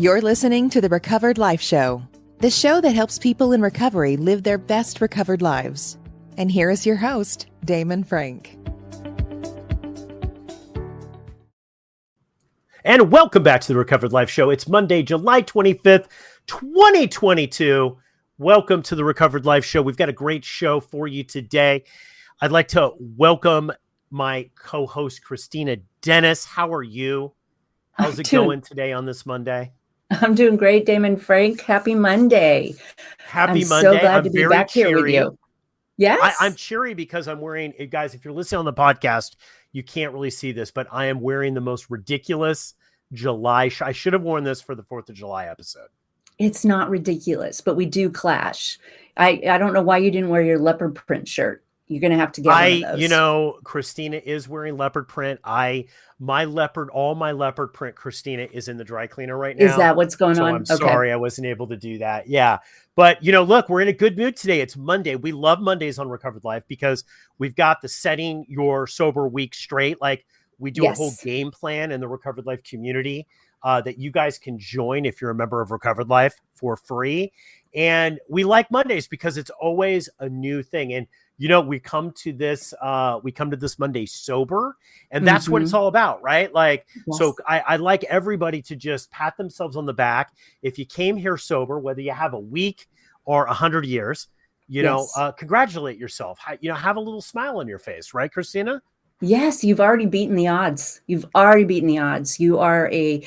You're listening to the Recovered Life Show, the show that helps people in recovery live their best recovered lives. And here is your host, Damon Frank. And welcome back to the Recovered Life Show. It's Monday, July 25th, 2022. Welcome to the Recovered Life Show. We've got a great show for you today. I'd like to welcome my co-host, Kristina Dennis. How are you? How's it going today on this Monday? I'm doing great, Damon Frank. Happy Monday. Happy I'm Monday. So glad to be back here with you. Yes. I'm cheery because I'm wearing, guys, if you're listening on the podcast, you can't really see this, but I am wearing the most ridiculous July. I should have worn this for the 4th of July episode. It's not ridiculous, but we do clash. I don't know why you didn't wear your leopard print shirt. You're going to have to get one of those. You know, Kristina is wearing leopard print. All my leopard print, Kristina, is in the dry cleaner right now. Is that what's going on? I'm sorry I wasn't able to do that. Yeah. But, look, we're in a good mood today. It's Monday. We love Mondays on Recovered Life because we've got the setting your sober week straight. Like we do a whole game plan in the Recovered Life community that you guys can join if you're a member of Recovered Life for free. And we like Mondays because it's always a new thing. And we come to this Monday sober, and that's what it's all about, right? Like, So I like everybody to just pat themselves on the back. If you came here sober, whether you have a week or 100 years, congratulate yourself. Have a little smile on your face, right, Kristina? Yes, you've already beaten the odds. You are a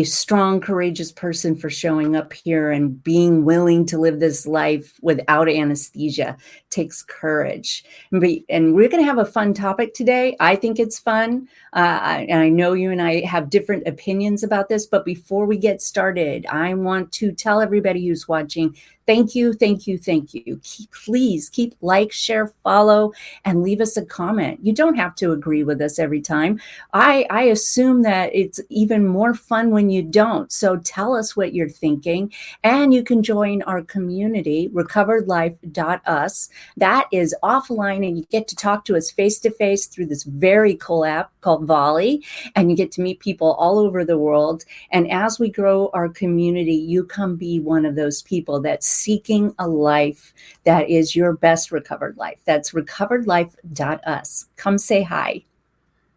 strong, courageous person for showing up here and being willing to live this life without anesthesia. It takes courage. And we're going to have a fun topic today. I think it's fun. And I know you and I have different opinions about this. But before we get started, I want to tell everybody who's watching, thank you. Please keep like, share, follow, and leave us a comment. You don't have to agree with us every time. I assume that it's even more fun when you don't. So tell us what you're thinking. And you can join our community, recoveredlife.us. That is offline, and you get to talk to us face-to-face through this very cool app called Volley. And you get to meet people all over the world. And as we grow our community, you can be one of those people that's seeking a life that is your best recovered life. That's recoveredlife.us. Come say hi.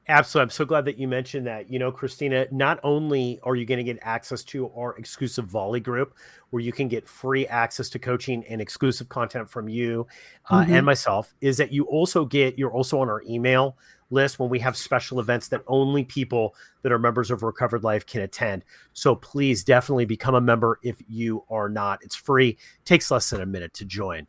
Absolutely. I'm so glad that you mentioned that. Kristina, not only are you going to get access to our exclusive Volley group, where you can get free access to coaching and exclusive content from you and myself, is that you're also on our email list when we have special events that only people that are members of Recovered Life can attend. So please definitely become a member if you are not. It's free. It takes less than a minute to join.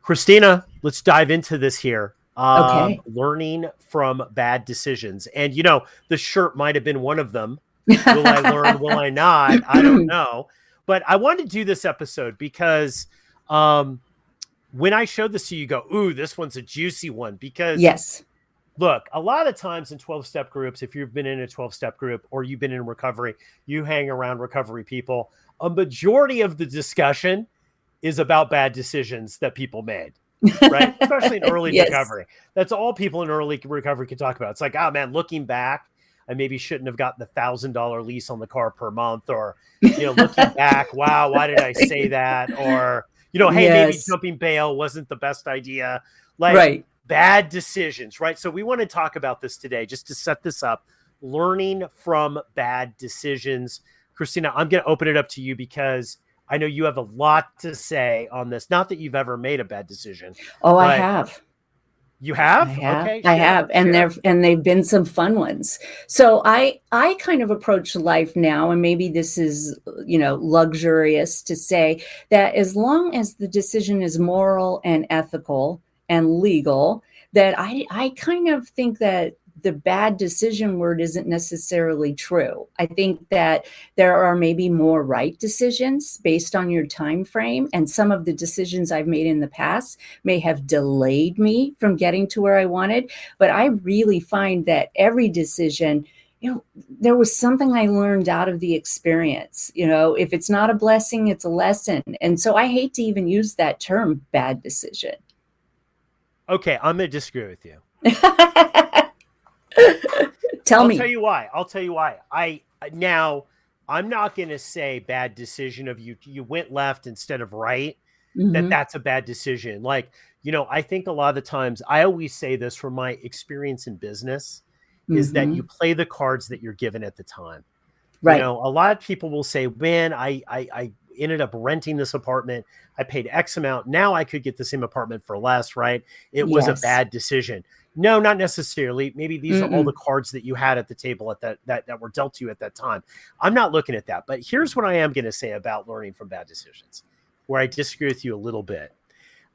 Kristina, let's dive into this here. Okay. Learning from bad decisions. And, the shirt might have been one of them. Will I learn? Will I not? I don't know. But I wanted to do this episode because when I showed this to you, go, ooh, this one's a juicy one. Because look, a lot of times in 12-step groups, if you've been in a 12-step group or you've been in recovery, you hang around recovery people. A majority of the discussion is about bad decisions that people made. Right? Especially in early recovery. That's all people in early recovery can talk about. It's like, oh man, looking back, I maybe shouldn't have gotten the $1,000 lease on the car per month, or, looking back, wow, why did I say that? Or, hey, maybe jumping bail wasn't the best idea. Like bad decisions, right? So we want to talk about this today, just to set this up, learning from bad decisions. Kristina, I'm going to open it up to you because I know you have a lot to say on this. Not that you've ever made a bad decision. Oh, I have. You have? Okay. I have. And they've been some fun ones. So I kind of approach life now, and maybe this is, luxurious to say that as long as the decision is moral and ethical and legal, that I kind of think that the bad decision word isn't necessarily true. I think that there are maybe more right decisions based on your time frame, and some of the decisions I've made in the past may have delayed me from getting to where I wanted. But I really find that every decision, there was something I learned out of the experience. If it's not a blessing, it's a lesson. And so I hate to even use that term, bad decision. Okay, I'm going to disagree with you. Tell me. I'll tell you why. Now, I'm not going to say bad decision of you went left instead of right, Mm-hmm. that's a bad decision. Like, I think a lot of the times, I always say this from my experience in business, is that Mm-hmm. you play the cards that you're given at the time. Right. A lot of people will say, man, I ended up renting this apartment. I paid X amount. Now I could get the same apartment for less, right? It was a Yes. bad decision. No, not necessarily. Maybe these are all the Mm-mm. cards that you had at the table at that were dealt to you at that time. I'm not looking at that. But here's what I am going to say about learning from bad decisions, where I disagree with you a little bit.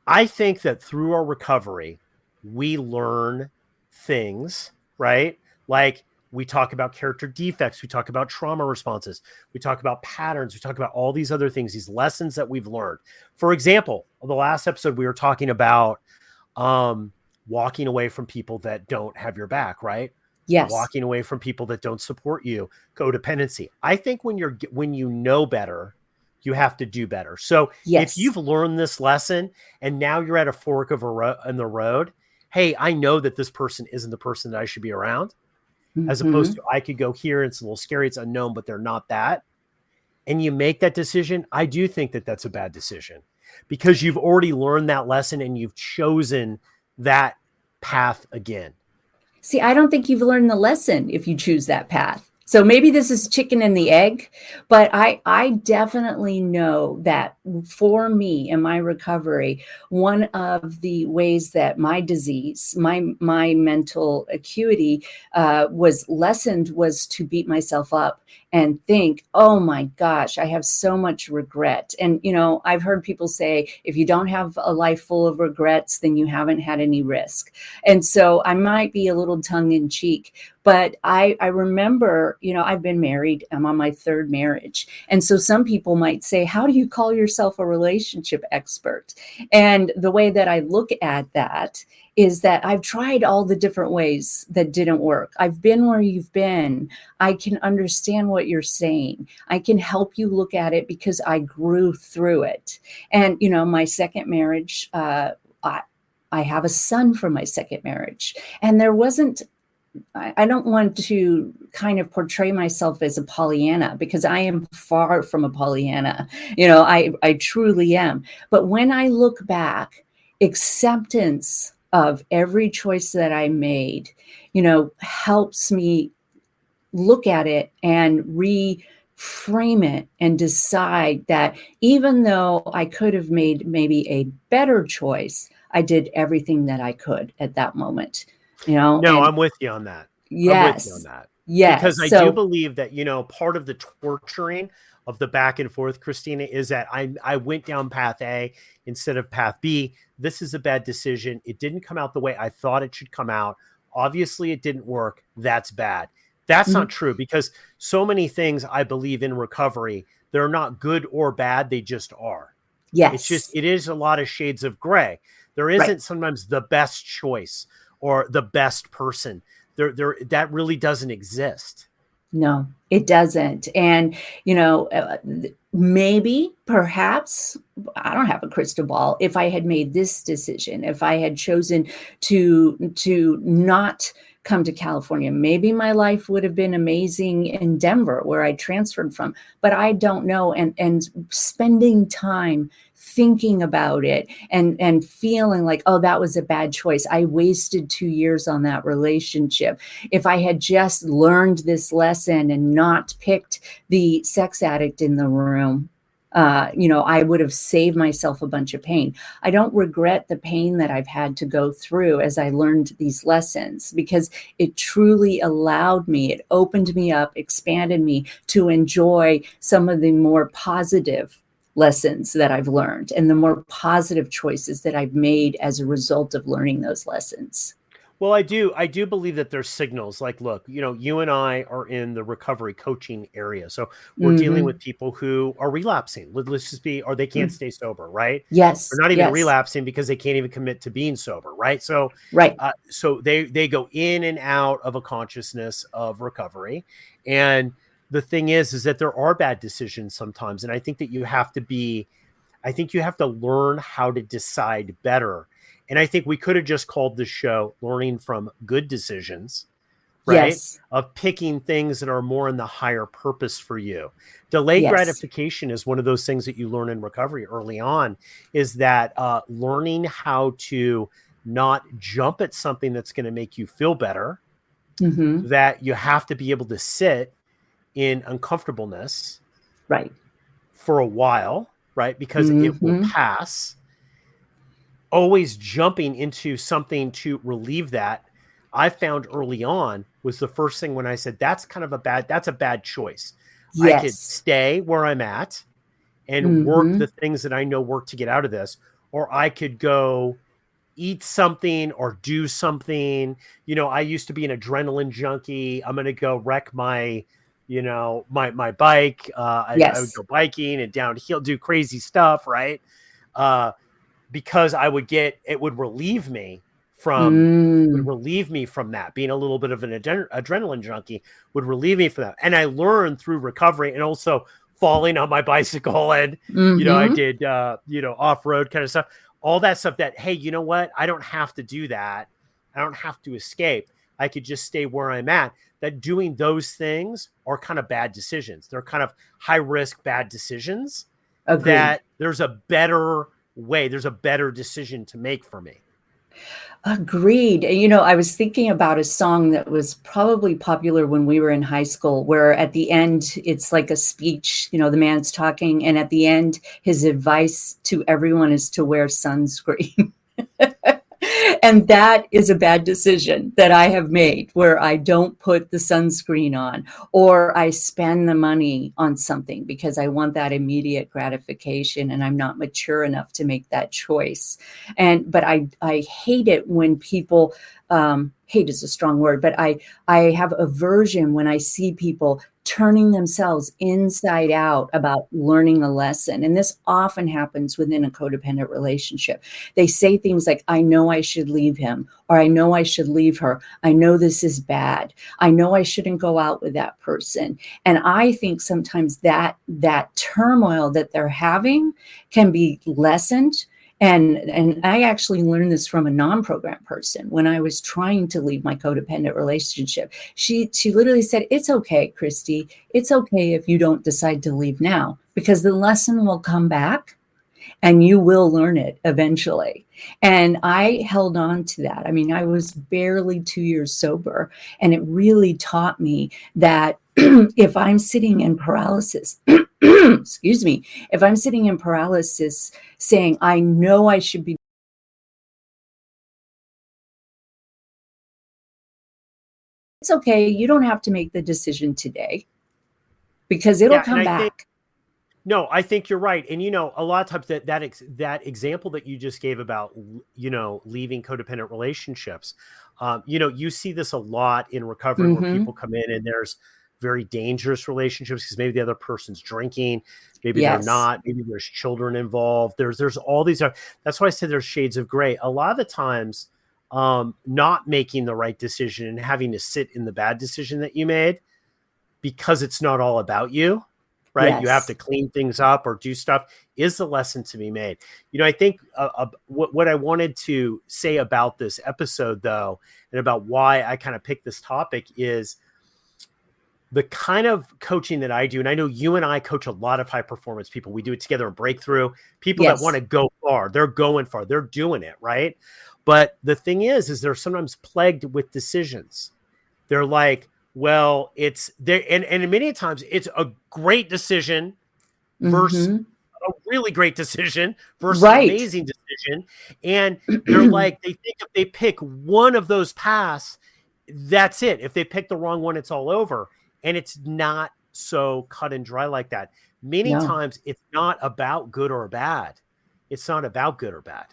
I think that through our recovery, we learn things, right? Like, we talk about character defects, we talk about trauma responses, we talk about patterns, we talk about all these other things, these lessons that we've learned. For example, the last episode we were talking about walking away from people that don't have your back, right? Yes. Walking away from people that don't support you, codependency. I think when you know better, you have to do better. So if Yes. you've learned this lesson and now you're at a fork of in the road, hey, I know that this person isn't the person that I should be around, as opposed Mm-hmm. to I could go here. It's a little scary. It's unknown, but they're not that. And you make that decision. I do think that that's a bad decision, because you've already learned that lesson and you've chosen that path again. See, I don't think you've learned the lesson if you choose that path. So maybe this is chicken and the egg, but I definitely know that for me in my recovery, one of the ways that my disease, my mental acuity was lessened was to beat myself up and think, oh my gosh, I have so much regret. And, I've heard people say, if you don't have a life full of regrets, then you haven't had any risk. And so I might be a little tongue in cheek, but I remember, I've been married. I'm on my third marriage. And so some people might say, how do you call yourself a relationship expert? And the way that I look at that is that I've tried all the different ways that didn't work. I've been where you've been. I can understand what you're saying. I can help you look at it because I grew through it. And, my second marriage, I have a son from my second marriage. And there wasn't, I don't want to kind of portray myself as a Pollyanna, because I am far from a Pollyanna. I truly am. But when I look back, acceptance of every choice that I made, helps me look at it and reframe it and decide that even though I could have made maybe a better choice, I did everything that I could at that moment, No, and I'm with you on that. I'm with you on yes, that. Because yes. I do So, believe that, part of the torturing of the back and forth, Kristina, is that I went down path A instead of path B. This is a bad decision. It didn't come out the way I thought it should come out. Obviously, it didn't work. That's bad. That's mhm, not true, because so many things I believe in recovery, they're not good or bad. They just are. yes, It is a lot of shades of gray. There right. isn't sometimes the best choice or the best person. That really doesn't exist. No, it doesn't. And, maybe, perhaps, I don't have a crystal ball. If I had made this decision, if I had chosen to not come to California, maybe my life would have been amazing in Denver, where I transferred from. But I don't know. And spending time thinking about it and feeling like, oh, that was a bad choice. I wasted 2 years on that relationship. If I had just learned this lesson and not picked the sex addict in the room, I would have saved myself a bunch of pain. I don't regret the pain that I've had to go through as I learned these lessons, because it truly allowed me, it opened me up, expanded me to enjoy some of the more positive lessons that I've learned and the more positive choices that I've made as a result of learning those lessons. Well, I do believe that there's signals. Like, look, you and I are in the recovery coaching area. So we're dealing Mm-hmm. with people who are relapsing. Let's just be, or they can't stay sober, right? Or Yes, not even yes, relapsing because they can't even commit to being sober, right? So, right. so they go in and out of a consciousness of recovery. And the thing is that there are bad decisions sometimes. And I think that I think you have to learn how to decide better. And I think we could have just called this show Learning from Good Decisions, right? Yes. Of picking things that are more in the higher purpose for you. Delayed Yes. gratification is one of those things that you learn in recovery early on, is that learning how to not jump at something that's going to make you feel better, that you have to be able to sit in uncomfortableness Right. for a while, right? Because it will pass. Always jumping into something to relieve that, I found early on, was the first thing when I said, that's a bad choice. I could Yes. stay where I'm at and work the things that I know work to get out of this, or I could go eat something or do something. I used to be an adrenaline junkie. I'm going to go wreck my, my bike. I would Yes. go biking and downhill, do crazy stuff. Right. Because it would relieve me from that. Being a little bit of an adrenaline junkie would relieve me from that. And I learned through recovery, and also falling on my bicycle, and, I did, off-road kind of stuff, all that stuff, that, hey, you know what? I don't have to do that. I don't have to escape. I could just stay where I'm at. That doing those things are kind of bad decisions. They're kind of high risk, bad decisions. Agreed. That there's a better way, there's a better decision to make for me. Agreed. I was thinking about a song that was probably popular when we were in high school, where at the end, it's like a speech, the man's talking, and at the end, his advice to everyone is to wear sunscreen. And that is a bad decision that I have made, where I don't put the sunscreen on, or I spend the money on something because I want that immediate gratification, and I'm not mature enough to make that choice. But I hate it when people, hate is a strong word, but I have aversion when I see people turning themselves inside out about learning a lesson. And this often happens within a codependent relationship. They say things like, I know I should leave him, or I know I should leave her. I know this is bad. I know I shouldn't go out with that person. And I think sometimes that turmoil that they're having can be lessened. And I actually learned this from a non-program person when I was trying to leave my codependent relationship. She literally said, it's okay, Christy. It's okay if you don't decide to leave now, because the lesson will come back and you will learn it eventually. And I held on to that. I mean, I was barely 2 years sober, and it really taught me that if I'm sitting in paralysis, excuse me, if I'm sitting in paralysis saying, I know I should be, it's okay. You don't have to make the decision today, because it'll come back. No, I think you're right. And, a lot of times that example that you just gave about, leaving codependent relationships, you see this a lot in recovery, where people come in and there's very dangerous relationships because maybe the other person's drinking, maybe they're not, maybe there's children involved. There's all these, that's why I said there's shades of gray. A lot of the times, not making the right decision and having to sit in the bad decision that you made, because it's not all about you. Right. Yes. You have to clean things up or do stuff, is the lesson to be made. I think what I wanted to say about this episode, though, and about why I kind of picked this topic, is the kind of coaching that I do. And I know you and I coach a lot of high performance people. We do it together in Breakthrough. People that want to go far, they're going far, they're doing it. Right. But the thing is they're sometimes plagued with decisions. They're like, well, it's there. And many times it's a great decision versus a really great decision versus an amazing decision. And they're like, they think if they pick one of those paths, that's it. If they pick the wrong one, it's all over. And it's not so cut and dry like that. Many times it's not about good or bad. It's not about good or bad.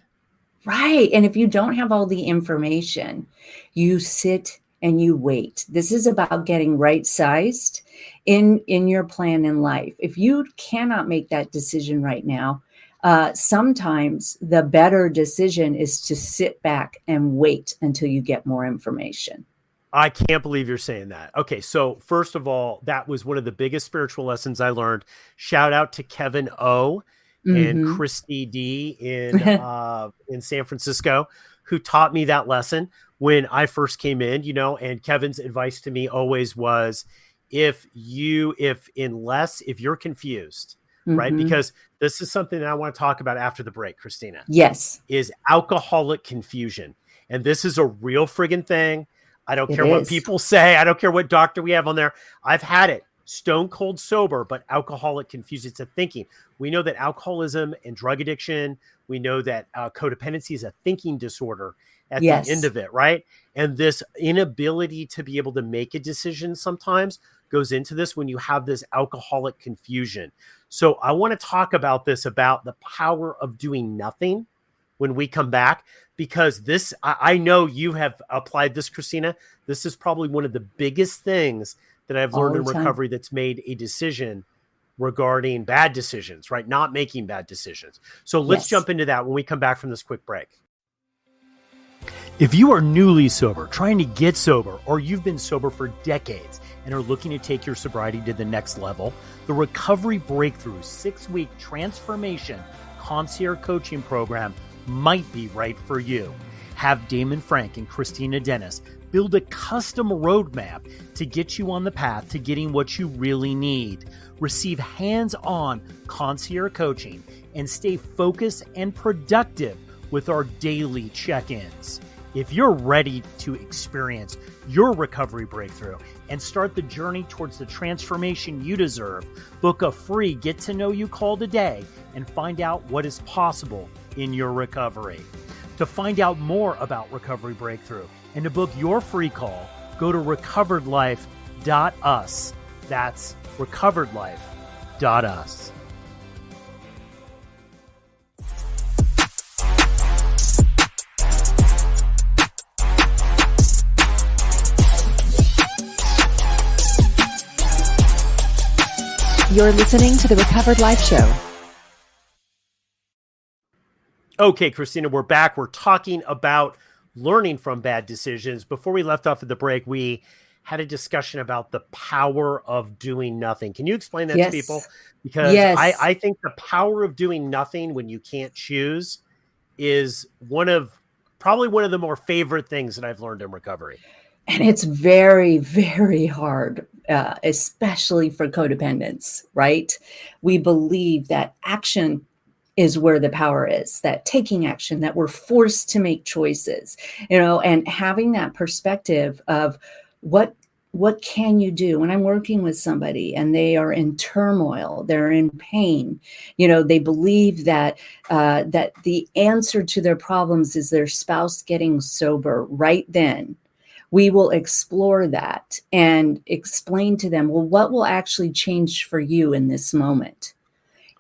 Right. And if you don't have all the information, you sit and you wait. This is about getting right-sized in your plan in life. If you cannot make that decision right now, sometimes the better decision is to sit back and wait until you get more information. I can't believe you're saying that. Okay, so first of all, that was one of the biggest spiritual lessons I learned. Shout out to Kevin O and Christy D in San Francisco, who taught me that lesson when I first came in, and Kevin's advice to me always was, if you're confused, right? Mm-hmm. Because this is something that I want to talk about after the break, Kristina. Yes. Is alcoholic confusion. And this is a real friggin' thing. I don't care what people say. I don't care what doctor we have on there. I've had it. Stone cold sober, but alcoholic confusion. It's a thinking. We know that alcoholism and drug addiction, we know that codependency is a thinking disorder at the end of it, right? And this inability to be able to make a decision sometimes goes into this when you have this alcoholic confusion. So I want to talk about this, about the power of doing nothing when we come back, because this, I know you have applied this, Kristina. This is probably one of the biggest things that I've learned in recovery that's made a decision regarding bad decisions, right? Not making bad decisions. So let's jump into that when we come back from this quick break. If you are newly sober, trying to get sober, or you've been sober for decades and are looking to take your sobriety to the next level, the Recovery Breakthrough 6-week transformation concierge coaching program might be right for you. Have Damon Frank and Kristina Dennis build a custom roadmap to get you on the path to getting what you really need. Receive hands-on concierge coaching and stay focused and productive with our daily check-ins. If you're ready to experience your recovery breakthrough and start the journey towards the transformation you deserve, book a free get-to-know-you call today and find out what is possible in your recovery. To find out more about Recovery Breakthrough and to book your free call, go to recoveredlife.us. That's recoveredlife.us. You're listening to the Recovered Life Show. Okay, Kristina, we're back. We're talking about learning from bad decisions. Before we left off at the break, we had a discussion about the power of doing nothing. Can you explain that to people? Because I think the power of doing nothing when you can't choose is probably one of the more favorite things that I've learned in recovery. And it's very, very hard, especially for codependents, right? We believe that action is where the power is, that taking action, that we're forced to make choices, and having that perspective of what can you do when I'm working with somebody and they are in turmoil, they're in pain, they believe that that the answer to their problems is their spouse getting sober right then. We will explore that and explain to them, well, what will actually change for you in this moment?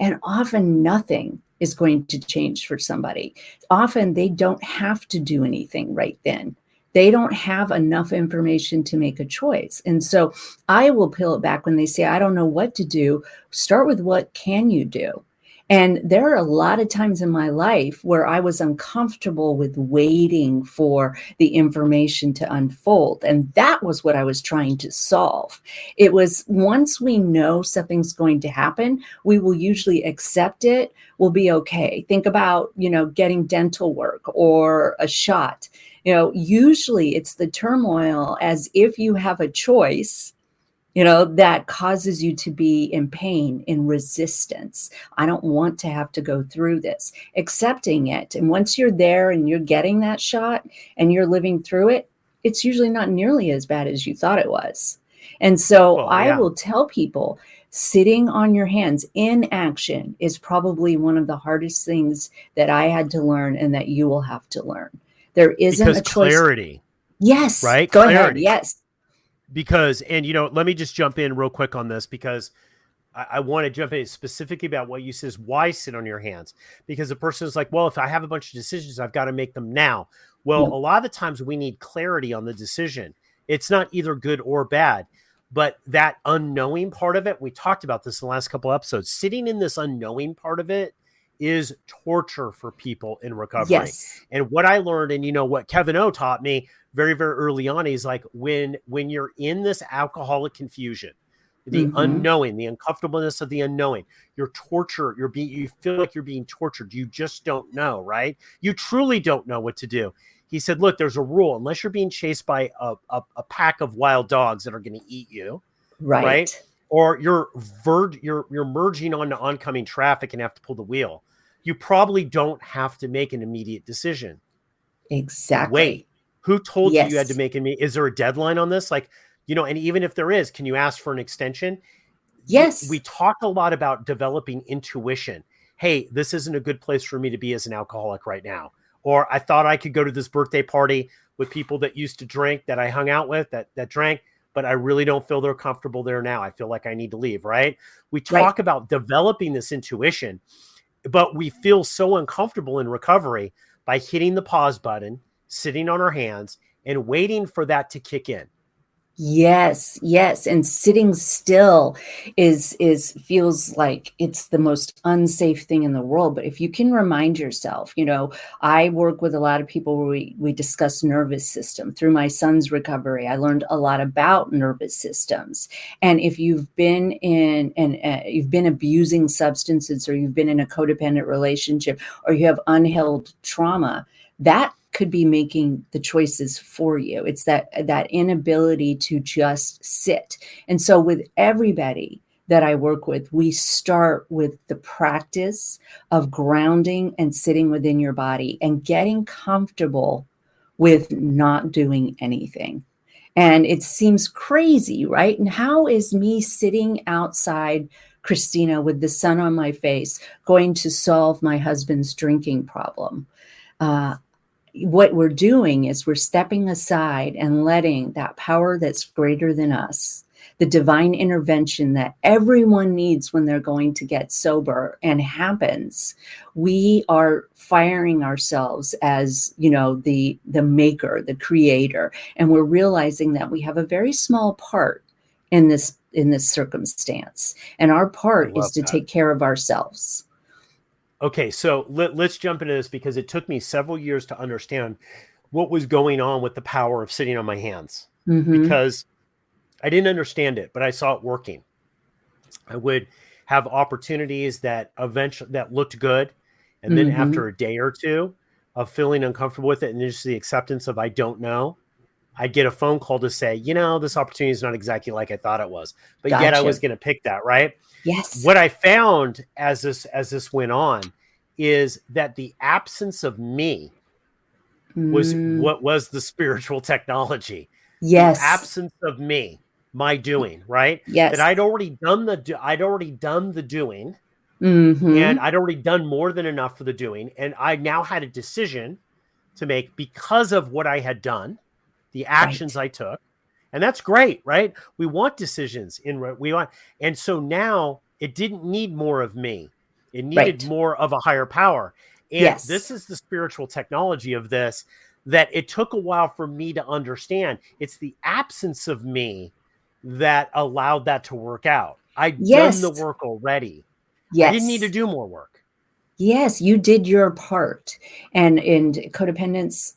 And often nothing is going to change for somebody. Often they don't have to do anything right then. They don't have enough information to make a choice. And so I will peel it back when they say, I don't know what to do. Start with what can you do? And there are a lot of times in my life where I was uncomfortable with waiting for the information to unfold. And that was what I was trying to solve. It was once we know something's going to happen, we will usually accept it. We'll be okay. Think about, getting dental work or a shot. Usually it's the turmoil as if you have a choice that causes you to be in pain, in resistance. I don't want to have to go through this. Accepting it. And once you're there and you're getting that shot and you're living through it, it's usually not nearly as bad as you thought it was. And so I will tell people, sitting on your hands in action is probably one of the hardest things that I had to learn and that you will have to learn. There isn't a choice. Clarity. Yes. Right? Go clarity. ahead. Yes. Because, and let me just jump in real quick on this, because I want to jump in specifically about what you says, why sit on your hands? Because the person is like, well, if I have a bunch of decisions, I've got to make them now. Well, a lot of the times we need clarity on the decision. It's not either good or bad, but that unknowing part of it, we talked about this in the last couple episodes, sitting in this unknowing part of it is torture for people in recovery. Yes. And what I learned, and what Kevin O taught me very, very early on, is like when you're in this alcoholic confusion, the unknowing, the uncomfortableness of the unknowing, you're tortured, you feel like you're being tortured. You just don't know, right? You truly don't know what to do. He said, look, there's a rule. Unless you're being chased by a pack of wild dogs that are going to eat you, right? Or you're merging onto oncoming traffic and have to pull the wheel, you probably don't have to make an immediate decision. Exactly. Wait, who told Yes. you had to make is there a deadline on this? Like, and even if there is, can you ask for an extension? Yes. We talk a lot about developing intuition. Hey, this isn't a good place for me to be as an alcoholic right now. Or I thought I could go to this birthday party with people that used to drink, that I hung out with, that drank, but I really don't feel they're comfortable there now. I feel like I need to leave, right? We talk about developing this intuition, but we feel so uncomfortable in recovery by hitting the pause button, sitting on our hands, and waiting for that to kick in. Yes. And sitting still feels like it's the most unsafe thing in the world. But if you can remind yourself, I work with a lot of people where we discuss nervous system. Through my son's recovery, I learned a lot about nervous systems. And if you've been you've been abusing substances, or you've been in a codependent relationship, or you have unhealed trauma, that could be making the choices for you. It's that inability to just sit. And so with everybody that I work with, we start with the practice of grounding and sitting within your body and getting comfortable with not doing anything. And it seems crazy, right? And how is me sitting outside, Kristina, with the sun on my face, going to solve my husband's drinking problem? What we're doing is we're stepping aside and letting that power that's greater than us, the divine intervention that everyone needs when they're going to get sober, and happens. We are firing ourselves as, the maker, the creator, and we're realizing that we have a very small part in this circumstance, and our part is to take care of ourselves. Okay, so let's jump into this, because it took me several years to understand what was going on with the power of sitting on my hands, because I didn't understand it, but I saw it working. I would have opportunities that looked good, and then after a day or two of feeling uncomfortable with it, and just the acceptance of I don't know, I'd get a phone call to say, this opportunity is not exactly like I thought it was, but yet I was going to pick that, right? Yes. What I found as this went on is that the absence of me was what was the spiritual technology. Yes. The absence of me, my doing, right? Yes. That I'd already done the doing, and I'd already done more than enough for the doing, and I now had a decision to make because of what I had done, the actions I took. And that's great, right? We want decisions and so now it didn't need more of me. It needed more of a higher power. And this is the spiritual technology of this, that it took a while for me to understand. It's the absence of me that allowed that to work out. I'd done the work already. I didn't need to do more work. Yes, you did your part. And in codependence,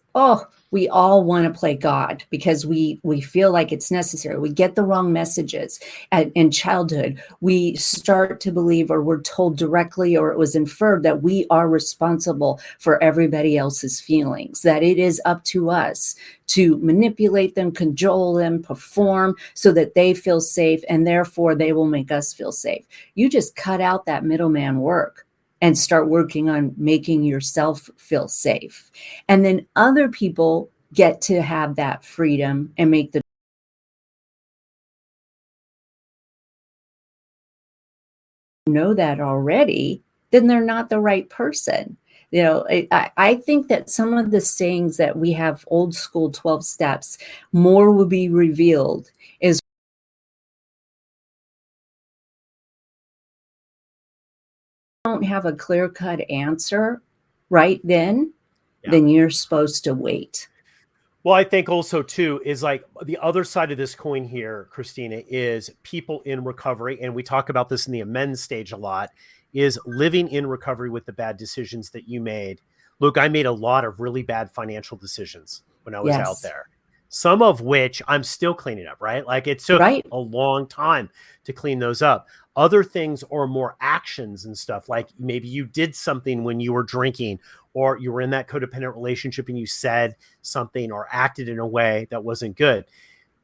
we all want to play God because we feel like it's necessary. We get the wrong messages in childhood. We start to believe, or we're told directly, or it was inferred, that we are responsible for everybody else's feelings, that it is up to us to manipulate them, cajole them, perform so that they feel safe, and therefore they will make us feel safe. You just cut out that middleman work and start working on making yourself feel safe. And then other people get to have that freedom and make the know that already, then they're not the right person. I think that some of the sayings that we have, old school 12 steps, more will be revealed, is don't have a clear-cut answer right then you're supposed to wait. Well, I think also too is like the other side of this coin here, Kristina, is people in recovery, and we talk about this in the amends stage a lot, is living in recovery with the bad decisions that you made. Look, I made a lot of really bad financial decisions when I was out there. some of which I'm still cleaning up, right? Like it took Right. a long time to clean those up. Other things are more actions and stuff. Like maybe you did something when you were drinking, or you were in that codependent relationship and you said something or acted in a way that wasn't good.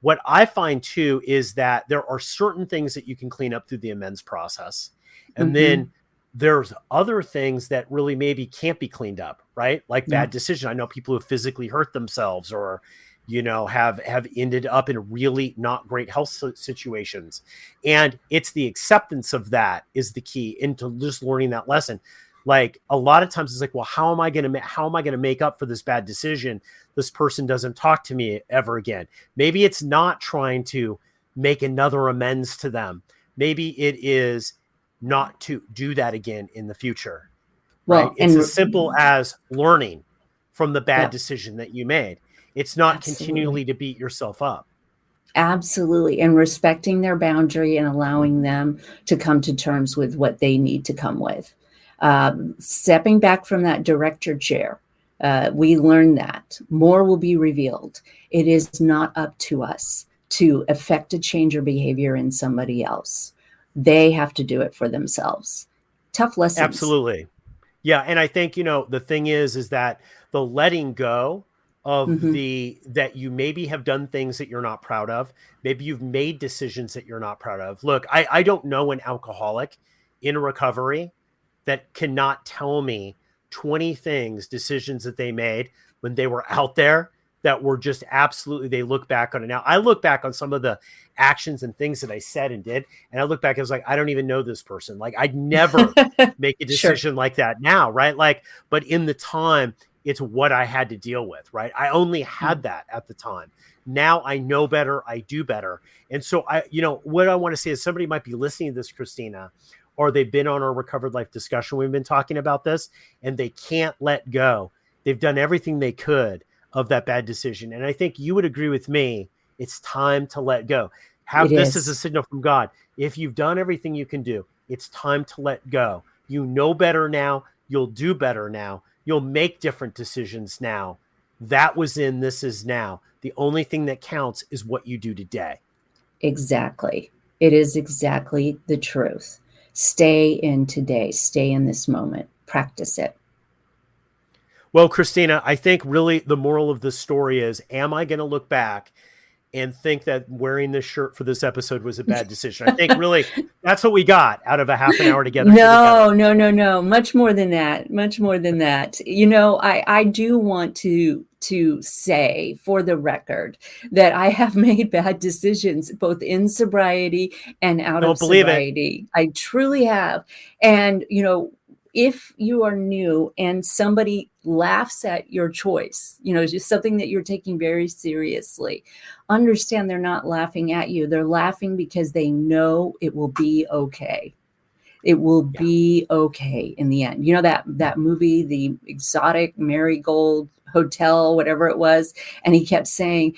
What I find too is that there are certain things that you can clean up through the amends process. And Mm-hmm. then there's other things that really maybe can't be cleaned up, right? Like Yeah. bad decision. I know people who physically hurt themselves, or, have ended up in really not great health situations. And it's the acceptance of that is the key into just learning that lesson. Like a lot of times it's like, well, how am I going to make up for this bad decision? This person doesn't talk to me ever again. Maybe it's not trying to make another amends to them. Maybe it is not to do that again in the future, right? Well, It's as simple as learning from the bad yeah, decision that you made. It's not absolutely. continually to beat yourself up. Absolutely. And respecting their boundary and allowing them to come to terms with what they need to come with. Stepping back from that director chair, we learn that more will be revealed. It is not up to us to affect a change or behavior in somebody else. They have to do it for themselves. Tough lessons. Absolutely. Yeah. And I think, the thing is that the letting go of Hmm. that you maybe have done things that you're not proud of. Maybe you've made decisions that you're not proud of. Look, I don't know an alcoholic in recovery that cannot tell me 20 decisions that they made when they were out there that were just absolutely, they look back on it now. I look back on some of the actions and things that I said and did, and I look back, I was like, I don't even know this person. Like I'd never make a Sure. decision like that now, right? Like, but in the time, it's what I had to deal with, right? I only had that at the time. Now I know better, I do better. And so what I want to say is somebody might be listening to this, Kristina, or they've been on our Recovered Life discussion. We've been talking about this and they can't let go. They've done everything they could of that bad decision. And I think you would agree with me. It's time to let go. It Have this as a is. signal from God. If you've done everything you can do, it's time to let go. You know better now. You'll do better now. You'll make different decisions now. That was in, this is now. The only thing that counts is what you do today. Exactly. It is exactly the truth. Stay in today. Stay in this moment. Practice it. Well, Kristina, I think really the moral of the story is, am I going to look back and think that wearing this shirt for this episode was a bad decision? I think really that's what we got out of a half an hour together here together. No. Much more than that. Much more than that. I do want to say for the record that I have made bad decisions both in sobriety and out of Don't believe it. sobriety. I truly have. And if you are new and somebody laughs at your choice, just something that you're taking very seriously, understand they're not laughing at you. They're laughing because they know it will be okay. It will Yeah. be okay in the end. That movie, The Exotic Marigold Hotel, whatever it was. And he kept saying,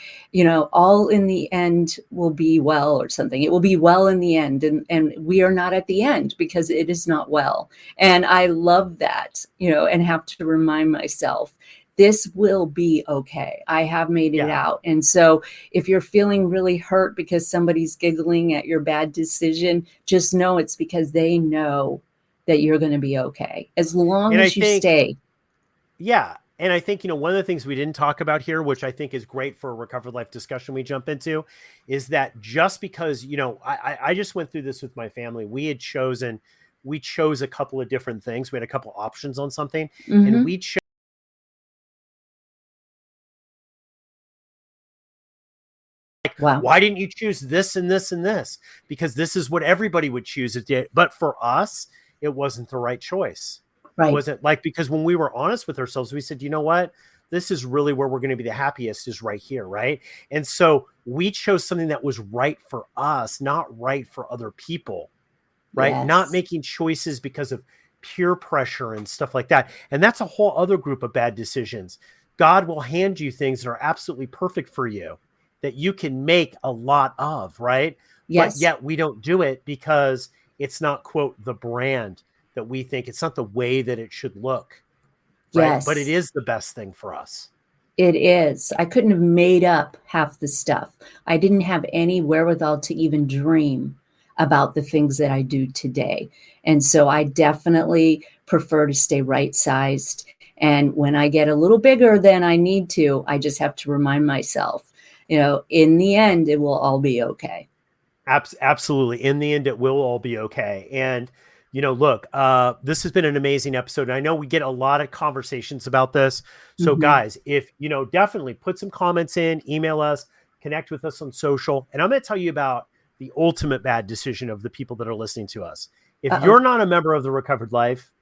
all in the end will be well, or something. It will be well in the end. And we are not at the end because it is not well. And I love that, and have to remind myself, this will be okay. I have made it out. And so if you're feeling really hurt because somebody's giggling at your bad decision, just know it's because they know that you're going to be okay. As long as you stay. Yeah. And I think, one of the things we didn't talk about here, which I think is great for a Recovered Life discussion we jump into, is that just because, I just went through this with my family. We chose a couple of different things. We had a couple options on something, and we chose. Wow. Why didn't you choose this and this and this? Because this is what everybody would choose. But for us, it wasn't the right choice. Right. It wasn't because when we were honest with ourselves, we said, you know what? This is really where we're going to be the happiest, is right here. Right. And so we chose something that was right for us, not right for other people. Right. Yes. Not making choices because of peer pressure and stuff like that. And that's a whole other group of bad decisions. God will hand you things that are absolutely perfect for you, that you can make a lot of, right? Yes. But yet we don't do it because it's not, quote, the brand that we think. It's not the way that it should look, right? Yes. But it is the best thing for us. It is. I couldn't have made up half the stuff. I didn't have any wherewithal to even dream about the things that I do today. And so I definitely prefer to stay right-sized. And when I get a little bigger than I need to, I just have to remind myself, in the end, it will all be okay. Absolutely. In the end, it will all be okay. And, look, this has been an amazing episode. And I know we get a lot of conversations about this. So guys, if, definitely put some comments in, email us, connect with us on social. And I'm going to tell you about the ultimate bad decision of the people that are listening to us. If you're not a member of the Recovered Life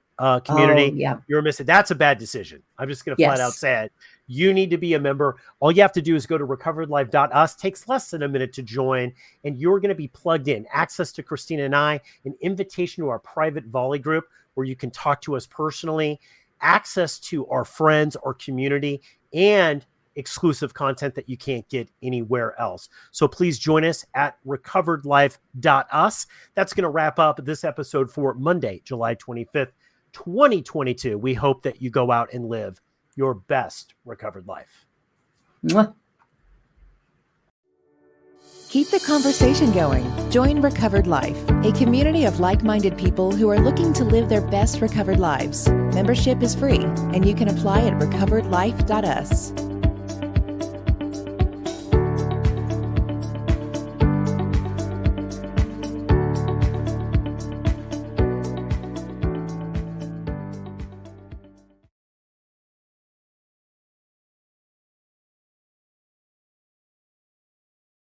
community, you're missing. That's a bad decision. I'm just going to flat out say it. You need to be a member. All you have to do is go to recoveredlife.us. Takes less than a minute to join, and you're going to be plugged in. Access to Kristina and I, an invitation to our private volley group where you can talk to us personally, access to our friends, our community, and exclusive content that you can't get anywhere else. So please join us at recoveredlife.us. That's going to wrap up this episode for Monday, July 25th, 2022. We hope that you go out and live your best recovered life. Mwah. Keep the conversation going. Join Recovered Life, a community of like-minded people who are looking to live their best recovered lives. Membership is free, and you can apply at recoveredlife.us.